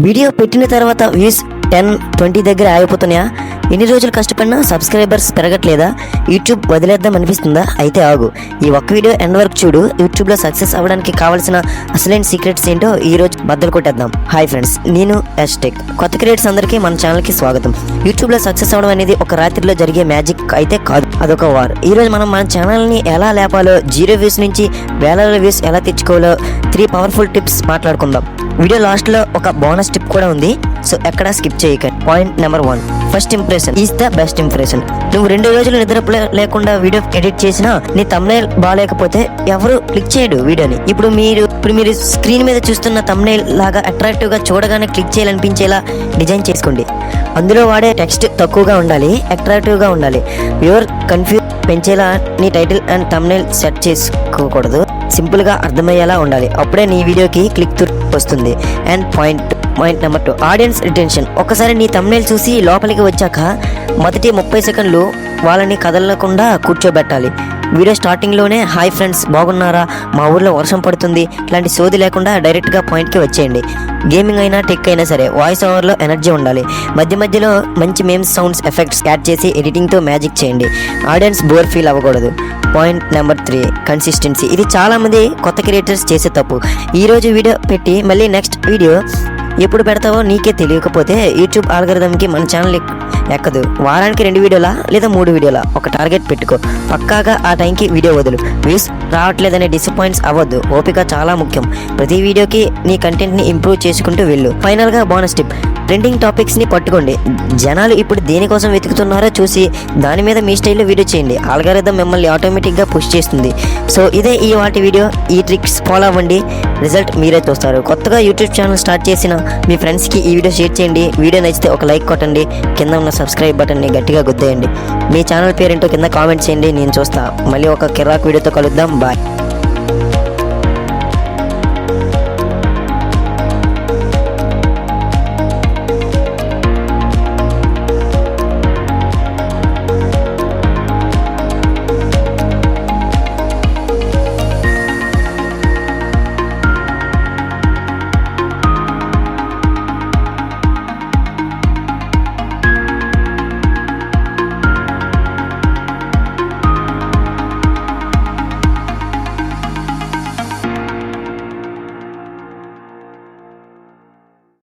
Video పెట్టిన తర్వాత views 10-20 దగ్గర ఆగిపోతున్నాయా? ఎన్ని రోజులు కష్టపడినా సబ్స్క్రైబర్స్ పెరగట్లేదా? యూట్యూబ్ వదిలేద్దాం అనిపిస్తుందా? అయితే ఆగు, ఈ ఒక్క వీడియో ఎండ్ వరకు చూడు. యూట్యూబ్లో సక్సెస్ అవ్వడానికి కావాల్సిన అసలైన సీక్రెట్స్ ఏంటో ఈ రోజు బద్దలు కొట్టేద్దాం. హాయ్ ఫ్రెండ్స్, నేను ఎస్టెక్. కొత్త క్రియేటర్స్ అందరికీ మన ఛానల్కి స్వాగతం. యూట్యూబ్లో సక్సెస్ అవ్వడం అనేది ఒక రాత్రిలో జరిగే మ్యాజిక్ అయితే కాదు, అదొక వార్. ఈ రోజు మనం మన ఛానల్ని ఎలా లేపాలో, 0 వ్యూస్ నుంచి వేల వ్యూస్ ఎలా తెచ్చుకోవాలో 3 పవర్ఫుల్ టిప్స్ మాట్లాడుకుందాం. వీడియో లాస్ట్లో ఒక బోనస్ టిప్ కూడా ఉంది, సో ఎక్కడా స్కిప్ చేయకండి. Point number 1, first impression is the best impression. నువ్వు 2 రోజులు నిద్ర లేకుండా వీడియో ఎడిట్ చేసినా నీ thumbnail బాగాలేకపోతే ఎవరు క్లిక్ చేయడు వీడియోని. ఇప్పుడు మీరు స్క్రీన్ మీద చూస్తున్న thumbnail లాగా అట్రాక్టివ్ గా చూడగానే క్లిక్ చేయాలనిపించేలా డిజైన్ చేసుకోండి. అందులో వాడే టెక్స్ట్ తక్కువగా ఉండాలి, అట్రాక్టివ్ గా ఉండాలి. వ్యూవర్ కన్ఫ్యూజ్ పెంచేలా నీ టైటిల్ అండ్ thumbnail సెట్ చేసుకోకూడదు, సింపుల్ గా అర్థమయ్యేలా ఉండాలి. అప్పుడే నీ వీడియోకి క్లిక్ త్రూ వస్తుంది. And point number 2, audience retention. ఒకసారి నీ thumbnail చూసి లోపలికి వచ్చాక మొదటి 30 సెకండ్లు వాళ్ళని కదలకుండా కూర్చోబెట్టాలి. వీడియో స్టార్టింగ్లోనే హాయ్ ఫ్రెండ్స్ బాగున్నారా, మా ఊర్లో వర్షం పడుతుంది ఇలాంటి సోది లేకుండా డైరెక్ట్గా పాయింట్కి వచ్చేయండి. గేమింగ్ అయినా టెక్ అయినా సరే వాయిస్ ఓవర్లో ఎనర్జీ ఉండాలి. మధ్యలో మంచి మేమ్స్, సౌండ్స్, ఎఫెక్ట్స్ యాడ్ చేసి ఎడిటింగ్తో మ్యాజిక్ చేయండి. ఆడియన్స్ బోర్ ఫీల్ అవ్వకూడదు. Point number 3, consistency. ఇది చాలామంది కొత్త క్రియేటర్స్ చేసే తప్పు. ఈరోజు వీడియో పెట్టి మళ్ళీ నెక్స్ట్ వీడియో ఎప్పుడు పెడతావో నీకే తెలియకపోతే యూట్యూబ్ ఆల్గరిథంకి మన ఛానల్ ఎక్కదు. వారానికి 2 వీడియోలా లేదా 3 వీడియోలా ఒక టార్గెట్ పెట్టుకో. పక్కాగా ఆ టైంకి వీడియో వదులు. వ్యూస్ రావట్లేదనే డిసప్పాయింట్స్ అవ్వద్దు. ఓపిక చాలా ముఖ్యం. ప్రతి వీడియోకి నీ కంటెంట్ని ఇంప్రూవ్ చేసుకుంటూ వెళ్ళు. ఫైనల్గా బోనస్ టిప్, ట్రెండింగ్ టాపిక్స్ని పట్టుకోండి. జనాలు ఇప్పుడు దేనికోసం వెతుకుతున్నారో చూసి దాని మీద మీ స్టైల్లో వీడియో చేయండి. ఆల్గరిథం మిమ్మల్ని ఆటోమేటిక్గా పుష్ చేస్తుంది. సో ఇదే ఈ వాటి వీడియో. ఈ ట్రిక్స్ ఫాలో అవ్వండి, రిజల్ట్ మీరే చూస్తారు. కొత్తగా యూట్యూబ్ ఛానల్ స్టార్ట్ చేసిన మీ ఫ్రెండ్స్కి ఈ వీడియో షేర్ చేయండి. వీడియో నచ్చితే ఒక లైక్ కొట్టండి, కింద ఉన్న సబ్స్క్రైబ్ బటన్ని గట్టిగా గుద్దేయండి. మీ ఛానల్ పేరేంటో కింద కామెంట్ చేయండి, నేను చూస్తా. మళ్ళీ ఒక కిరాక్ వీడియోతో కలుద్దాం. బాయ్.